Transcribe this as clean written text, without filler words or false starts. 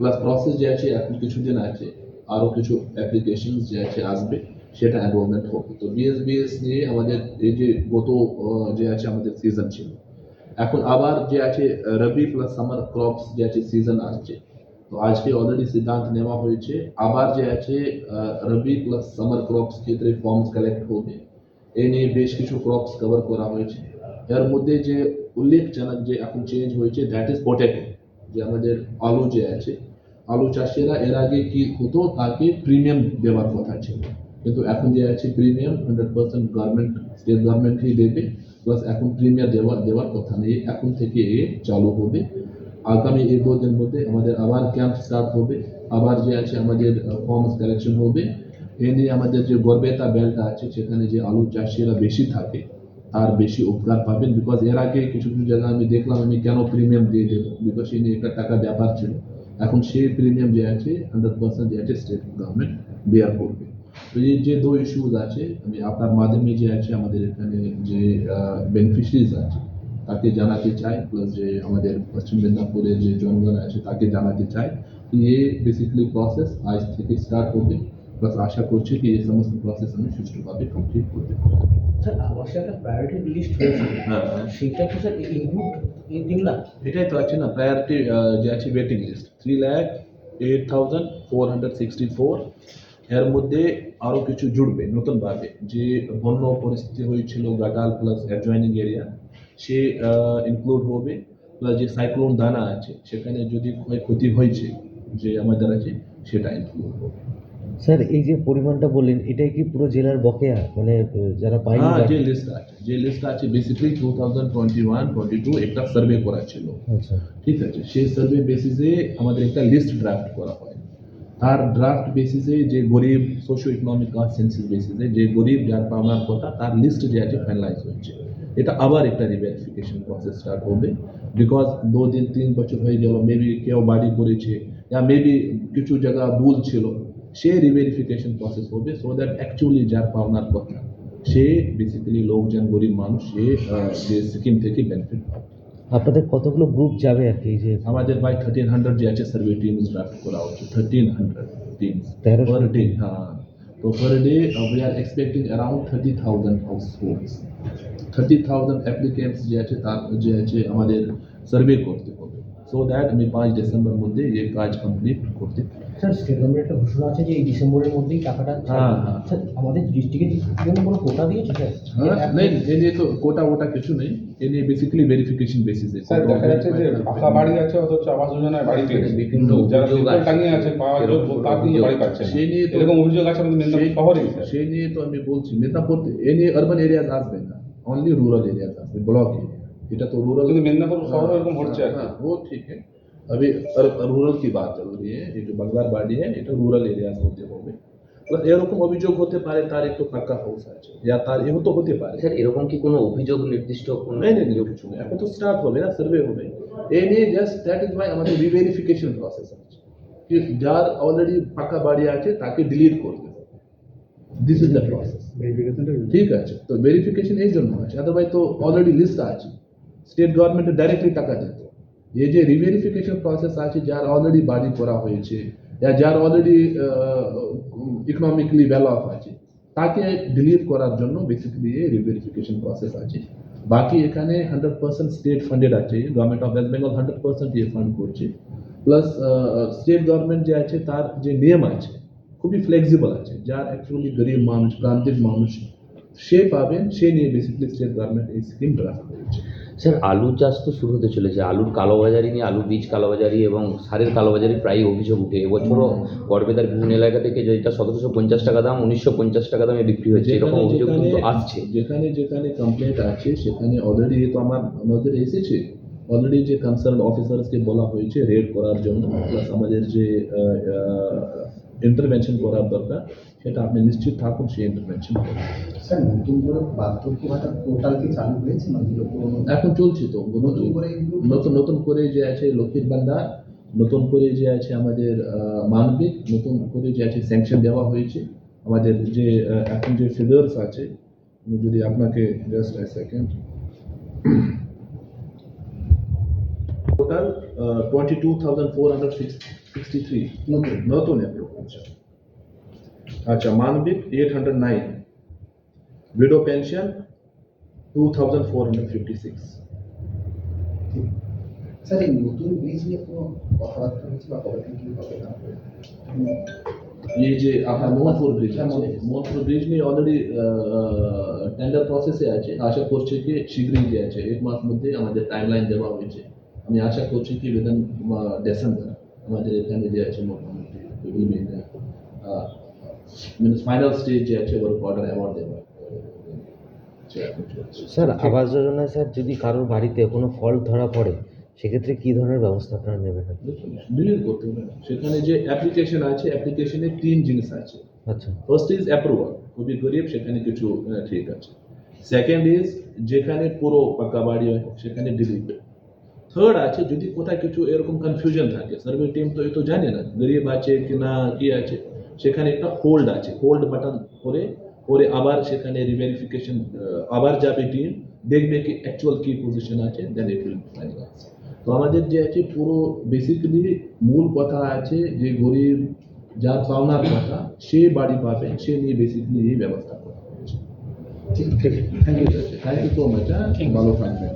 Plus process যে আছে এখন কিছুদিন আছে, আরও কিছু অ্যাপ্লিকেশন যে আছে আসবে, সেটা এনরোলমেন্ট হবে। তো বিএস নিয়ে আমাদের এই যে গত যে আছে আমাদের সিজন ছিল, এখন আবার যে আছে রবি প্লাস সামার ক্রপস যে আছে সিজন আসছে। তো আজকে অলরেডি সিদ্ধান্ত নেওয়া হয়েছে আবার যে আছে রবি প্লাস সামার ক্রপস ক্ষেত্রে ফর্মস কালেক্ট হবে। এই নিয়ে বেশ কিছু ক্রপস কভার করা হয়েছে। এর মধ্যে যে উল্লেখজনক যে এখন চেঞ্জ হয়েছে দ্যাট ইজ পটেটো, যে আমাদের আলু যে আছে, আলু চাষিরা এর আগে কি হতো, তাকে প্রিমিয়াম দেওয়ার কথা ছিল, কিন্তু এখন যে আছে প্রিমিয়াম 100% গভর্নমেন্ট, স্টেট গভর্নমেন্টই দেবে। প্লাস এখন প্রিমিয়াম দেওয়ার কথা নেই, এখন থেকে এ চালু হবে। আগামী 1-2 দিনের মধ্যে আমাদের আবার ক্যাম্প স্টার্ট হবে, আবার যে আছে আমাদের ফর্মস কালেকশন হবে। এ নিয়ে আমাদের যে গড়বেতা বেল্ট আছে, সেখানে যে আলু চাষিরা বেশি থাকে তার বেশি উপকার পাবেন। বিকজ এর আগে কিছু কিছু জায়গায় আমি দেখলাম, আমি কেন প্রিমিয়াম দিয়ে দেবো, বিকজ এই নিয়ে একটা টাকা ব্যাপার ছিল। এখন সেই প্রিমিয়াম যে আছে 100% যে আছে স্টেট গভর্নমেন্ট বেয়ার করবে। তো এই যে 2 ইস্যুজ আছে, আমি আপনার মাধ্যমে যে আছে আমাদের এখানে যে বেনিফিশিয়ারিজ আছে তাকে জানাতে চাই, প্লাস যে আমাদের পশ্চিম মেদিনীপুরের যে জনগণ আছে তাকে জানাতে চাই ये बेसिकली প্রসেস আজ থেকে স্টার্ট হবে। প্লাস আশা করছি কি এই সমস্ত প্রসেস আমি সুষ্ঠুভাবে কমপ্লিট করতে পারবো। স্যার আবাসে একটা প্রায়োরিটি লিস্ট হয়েছে, হ্যাঁ, সেটা কি স্যার ইনক্লুড এই 3 লাখ? এটাই তো আছে না প্রায়োরিটি যে আছে ওয়েটিং লিস্ট 3,08,464। এর মধ্যে আরও কিছু জুড়বে নতুনভাবে, যে বন্য পরিস্থিতি হয়েছিল গাটাল প্লাস অ্যাডজয়নিং এরিয়া, সে ইনক্লুড হবে। প্লাস যে সাইক্লোন দানা আছে সেখানে যদি ক্ষয়ক্ষতি হয়েছে যে আমাদের আছে, সেটা ইনক্লুড হবে। স্যার এই যে পরিমাণটা বললেন, এটাই কি পুরো জেলার বকেয়া, মানে যারা পায়নি? হ্যাঁ, যে লিস্ট আছে বেসিক্যালি 2021-22 একটা সার্ভে করা ছিল। আচ্ছা, ঠিক আছে, সেই সার্ভে বেসিসে আমাদের একটা লিস্ট ড্রাফট করা হয়। তার ড্রাফট বেসিসে যে গরিব সোশিও ইকোনমিক কাস্ট সেন্সিস বেসিসে যে গরিব যার পাওনার কথা, তার লিস্ট যে আছে ফাইনালাইজ হয়েছে। এটা আবার একটা রিভেরিফিকেশন প্রসেস স্টার্ট হবে, বিকজ 2-3 বছর হয়ে গেল, মেবি কেউ বাড়ি করেছে, या মেবি কিছু জায়গা ভুল ছিল, সে রিভেরিফিকেশন প্রসেস হবে, সো দ্যাট অ্যাকচুয়ালি যার পাওনার কথা সে বেসিক্যালি লোকজন গরিব মানুষ সে স্কিম থেকে বেনিফিট পাবে। আপনাদের কতগুলো গ্রুপ যাবে আর কি এই যে? আমাদের বাই 1300 যে আছে সার্ভে টিমস ড্রাফট করা হচ্ছে, 1300 টিমস 1300 পার ডে। হ্যাঁ, তো per day we are expecting around 30,000 হাউসহোল্ডস, 30,000 applicants যে আছে তার যে আছে আমাদের সার্ভে করতে হবে, সো দ্যাট আমি 5 ডিসেম্বর মধ্যে এই কাজ কমপ্লিট করতে পারি। স্যার স্টেট গভর্নমেন্ট একটা ঘোষণা আছে যে এই ডিসেম্বরের মধ্যেই টাকাটা হ্যাঁ, হ্যাঁ। স্যার আমাদের ডিস্ট্রিক্টের জন্য কোনো কোটা দিয়েছে স্যার? হ্যাঁ, নেই, এ নিয়ে তো কোটা ওটা কিছু নেই, এ নিয়ে বেসিক্যালি ভেরিফিকেশন বেসিসে। স্যার দেখা যাচ্ছে যে পাকা বাড়ি আছে অথচ আবাস যোজনায় বাড়ি পেয়েছে, বিভিন্ন যারা অভিযোগ পেপার আছে। টাঙিয়ে আছে পাওয়ার যোগ্য তার কিন্তু বাড়ি পাচ্ছে না। সেই নিয়ে তো এরকম অভিযোগ আছে আমাদের মেদিনীপুর শহরেই স্যার। সেই নিয়ে তো আমি বলছি, মেদিনীপুর এ নিয়ে আরবান এরিয়াজ আসবে না, অনলি রুরাল এরিয়াজ আসবে, ব্লক এরিয়া। এটা तो रूरल, কিন্তু মেদিনীপুর শহরে এরকম হচ্ছে আর কি। हाँ, वो ठीक है। अभी रूरल की बात चल रही है, ये जो বাংলার বাড়ি है এটা রুরাল এরিয়াজ হতে হবে। এরকম অভিযোগ হতে পারে তার একটু পাকা হাউস আছে, या তার এও তো হতে পারে। স্যার এরকম কি কোনো অভিযোগ নির্দিষ্ট কোনো? नहीं नहीं नहीं, কিছু নেই, এখন তো স্টার্ট হবে না, সার্ভে হবে। এই নিয়ে জাস্ট দ্যাট ইজ ওয়াই আমাদের রিভেরিফিকেশন প্রসেস আছে, कि যার অলরেডি পাকা বাড়ি আছে তাকে ডিলিট করতে হবে। This is the process. ঠিক আছে, তো ভেরিফিকেশন এই জন্য আছে, আদারওয়াইজ তো অলরেডি লিস্ট আছে, স্টেট গভর্নমেন্টে ডাইরেক্টলি টাকা দিত। এই যে রিভেরিফিকেশন প্রসেস আছে, যার অলরেডি বাড়ি করা হয়েছে, যার অলরেডি ইকোনমিক্যালি ওয়েল অফ আছে, তাকে ডিলিট করার জন্য বেসিক্যালি এই রিভেরিফিকেশন প্রসেস আছে। বাকি এখানে 100% স্টেট ফান্ডেড আছে, গভর্নমেন্ট অফ ওয়েস্ট বেঙ্গল 100% দিয়ে ফান্ড করছে। প্লাস স্টেট গভর্নমেন্ট যে আছে তার যে নিয়ম আছে খুবই ফ্লেক্সিবল আছে, যার অ্যাকচুয়ালি গরিব মানুষ প্রান্তিক মানুষ সে পাবেন, সে নিয়ে বেসিক্যালি স্টেট গভর্নমেন্ট এই স্কিম ড্রাফট করেছে। স্যার আলু চাষ তো শুরু হতে চলেছে, আলুর কালোবাজারি নিয়ে, আলু বীজ কালোবাজারি এবং সারের কালোবাজারি প্রায় অভিযোগ উঠে। এবছরও গড়বেতার বিভিন্ন এলাকা থেকে যেটা 1750 টাকা দাম 1950 টাকা দামে বিক্রি হচ্ছে, এরকম অভিযোগ কিন্তু আসছে। যেখানে যেখানে কমপ্লেন্ট আছে সেখানে অলরেডি তো আমাদের এসেছে, অলরেডি যে কনসার্ন অফিসার্সকে বলা হয়েছে রেড করার জন্য, প্লাস আমাদের যে ইন্টারভেনশন করার দরকার সেটা আপনি নিশ্চিত থাকুন, সেই ইন্টারভেনশন করুন। স্যার নতুন করে বার্ধক্য ভাতা পোর্টাল কি চালু হয়েছে না? এখন চলছে তো নতুন করে যে আছে লক্ষ্মীর ভান্ডার, নতুন করে যে আছে আমাদের মানবিক, নতুন করে যে আছে স্যাংশন দেওয়া হয়েছে। আমাদের যে এখন যে ফিগার্স আছে, আমি যদি আপনাকে জাস্ট এ সেকেন্ড, টোটাল 22,463 নতুন অ্যাপ্রুভ আচ্ছা মানবিক 809 উইডো পেনশন 2,456 স্যার এই নতুন ব্রিজ নিয়ে কোনো কথাবার্তা হয়েছে বা কবে থেকে হবে না হবে? ये যে আপনার মোহনপুর ব্রিজ হ্যাঁ, আছে মোহনপুর। মোহনপুর ব্রিজ নিয়ে অলরেডি টেন্ডার প্রসেসে আছে আশা করছি কি শীঘ্রই যে আছে 1 মাস মধ্যে আমাদের টাইমলাইন দেওয়া হয়েছে আমি আশা করছি কি উইদিন ডিসেম্বর আমাদের এখানে যে আছে মোটামুটি মিনস ফাইনাল স্টেজ যে আছে ওর অর্ডার অ্যাওয়ার্ড দেওয়া স্যার আবাস যোজনায় স্যার যদি কারোর বাড়িতে কোনো ফল্ট ধরা পড়ে সেক্ষেত্রে কী ধরনের ব্যবস্থা আপনারা নেবেন? ডিলিট করতে হবে না। সেখানে যে অ্যাপ্লিকেশন আছে অ্যাপ্লিকেশনে 3 জিনিস আছে আচ্ছা ফার্স্ট ইজ অ্যাপ্রুভাল খুবই গরিব সেখানে কিছু ঠিক আছে সেকেন্ড ইজ যেখানে পুরো পাকা বাড়ি হয় সেখানে ডিলিট থার্ড আছে যদি কোথায় কিছু এরকম কনফিউশন থাকে সার্ভে টিম তো এই তো জানে না গরিব আছে কি না কি আছে সেখানে একটা হোল্ড আছে হোল্ড বাটন করে পরে আবার সেখানে রিভেরিফিকেশন আবার যাবে টিম দেখবে কি অ্যাকচুয়াল কি পজিশন আছে দেন ইট উইল ফাইনাল তো আমাদের যে আছে পুরো বেসিক্যালি মূল কথা আছে যে গরিব যার পাওনার কথা সে বাড়ি পাবে সে নিয়ে বেসিক্যালি এই ব্যবস্থা করা হয়েছে ঠিক thank you thank you so much ভালো থাকবেন